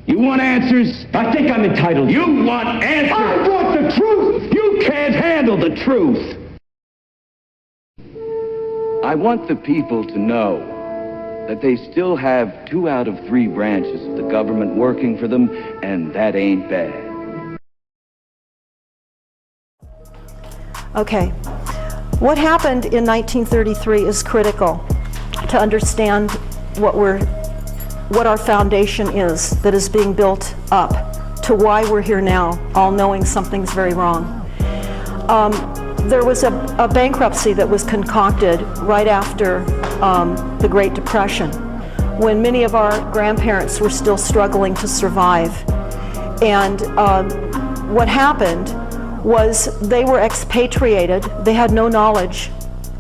You want answers? I think I'm entitled. You want answers? I want the truth! You can't handle the truth. I want the people to know that they still have 2 out of 3 branches of the government working for them, and that ain't bad. Okay. What happened in 1933 is critical to understand what our foundation is that is being built up to why we're here now, all knowing something's very wrong. There was a bankruptcy that was concocted right after the Great Depression, when many of our grandparents were still struggling to survive. And what happened was they were expatriated. They had no knowledge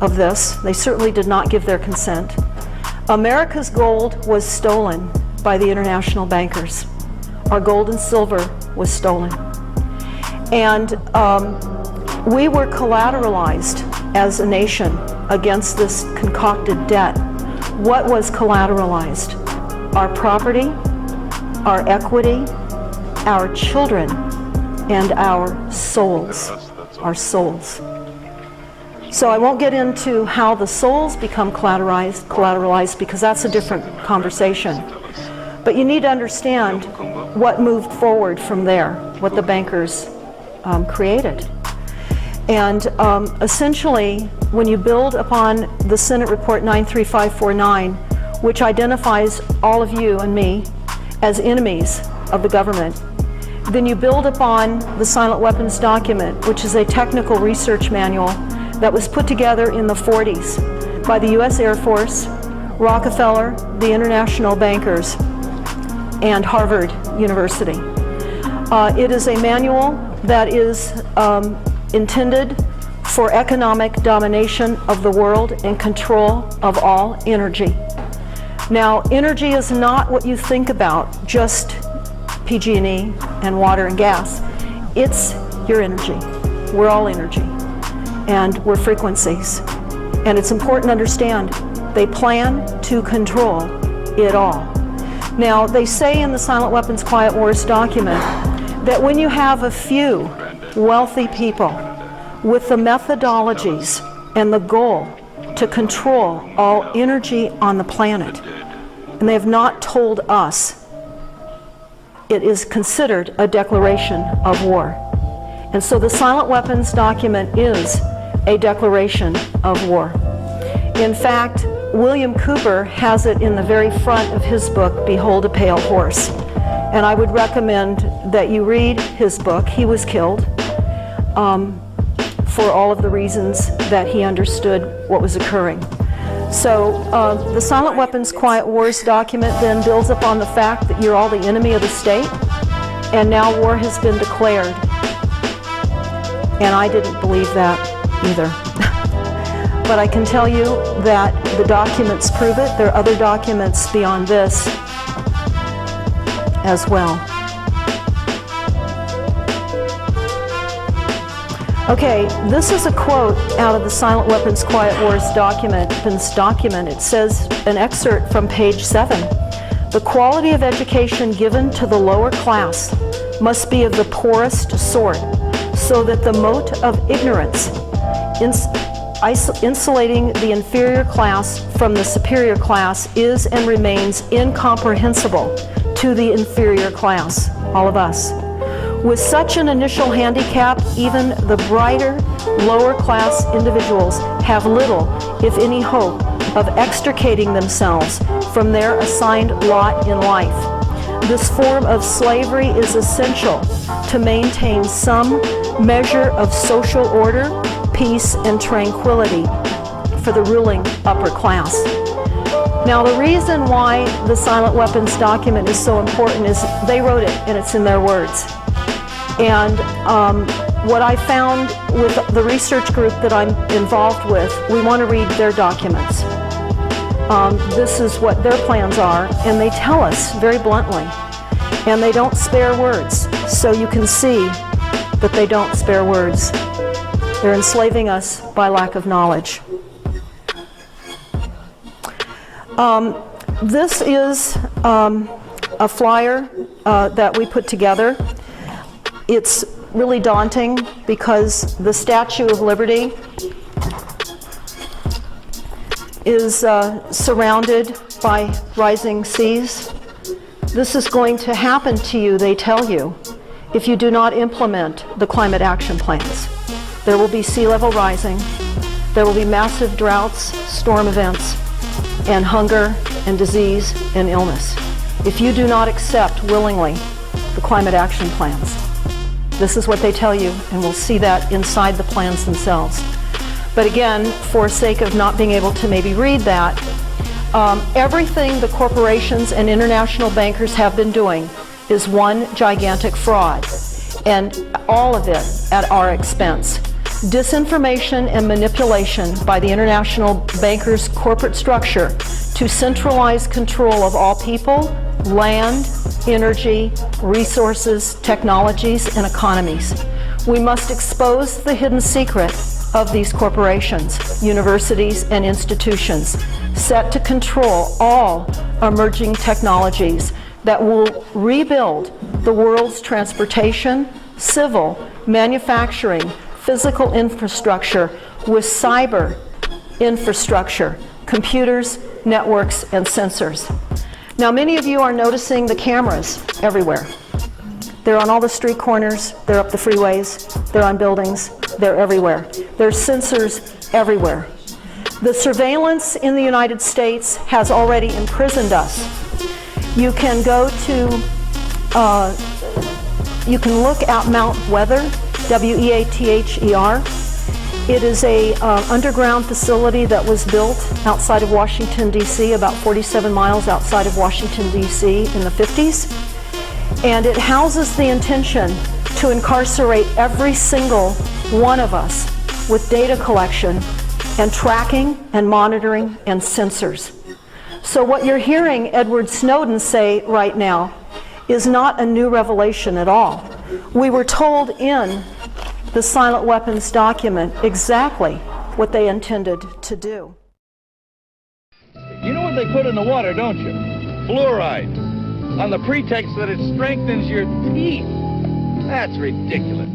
of this. They certainly did not give their consent. America's gold was stolen by the international bankers. Our gold and silver was stolen. And we were collateralized as a nation against this concocted debt. What was collateralized? Our property, our equity, our children, and our souls. Our souls. So I won't get into how the souls become collateralized because that's a different conversation. But you need to understand what moved forward from there, what the bankers created. And essentially, when you build upon the Senate Report 93549, which identifies all of you and me as enemies of the government, then you build upon the Silent Weapons document, which is a technical research manual that was put together in the 40s by the U.S. Air Force, Rockefeller, the international bankers, and Harvard University. It is a manual that is intended for economic domination of the world and control of all energy. Now, energy is not what you think about, just PG&E and water and gas. It's your energy. We're all energy, and we're frequencies. And it's important to understand they plan to control it all. Now, they say in the Silent Weapons Quiet Wars document that when you have a few wealthy people with the methodologies and the goal to control all energy on the planet, and they have not told us, it is considered a declaration of war. And so the Silent Weapons document is a declaration of war. In fact, William Cooper has it in the very front of his book, Behold a Pale Horse. And I would recommend that you read his book. He was killed for all of the reasons that he understood what was occurring. So the Silent Weapons Quiet Wars document then builds upon the fact that you're all the enemy of the state, and now war has been declared. And I didn't believe that either. But I can tell you that the documents prove it. There are other documents beyond this as well. Okay, this is a quote out of the Silent Weapons Quiet Wars document. It says, an excerpt from page 7. The quality of education given to the lower class must be of the poorest sort, so that the mote of ignorance, insulating the inferior class from the superior class, is and remains incomprehensible to the inferior class, all of us. With such an initial handicap, even the brighter, lower class individuals have little, if any, hope of extricating themselves from their assigned lot in life. This form of slavery is essential to maintain some measure of social order, peace, and tranquility for the ruling upper class. Now, the reason why the Silent Weapons document is so important is they wrote it, and it's in their words. And what I found with the research group that I'm involved with, we want to read their documents. This is what their plans are, and they tell us very bluntly. And they don't spare words, so you can see that they don't spare words. They're enslaving us by lack of knowledge. This is a flyer that we put together. It's really daunting because the Statue of Liberty is surrounded by rising seas. This is going to happen to you, they tell you, if you do not implement the climate action plans. There will be sea level rising, there will be massive droughts, storm events, and hunger and disease and illness. If you do not accept willingly the climate action plans, this is what they tell you, and we'll see that inside the plans themselves. But again, for sake of not being able to maybe read that, everything the corporations and international bankers have been doing is one gigantic fraud, and all of it at our expense. Disinformation and manipulation by the international bankers' corporate structure to centralize control of all people, land, energy, resources, technologies, and economies. We must expose the hidden secret of these corporations, universities, and institutions set to control all emerging technologies that will rebuild the world's transportation, civil, manufacturing, physical infrastructure with cyber infrastructure, computers, networks, and sensors. Now, many of you are noticing the cameras everywhere. They're on all the street corners, they're up the freeways, they're on buildings, they're everywhere. There's sensors everywhere. The surveillance in the United States has already imprisoned us. You can go to, you can look at Mount Weather, W-E-A-T-H-E-R. It is a underground facility that was built outside of Washington, D.C., about 47 miles outside of Washington, D.C. in the 50s. And it houses the intention to incarcerate every single one of us with data collection and tracking and monitoring and sensors. So what you're hearing Edward Snowden say right now is not a new revelation at all. We were told in the Silent Weapons document exactly what they intended to do. You know what they put in the water, don't you? Fluoride. On the pretext that it strengthens your teeth. That's ridiculous.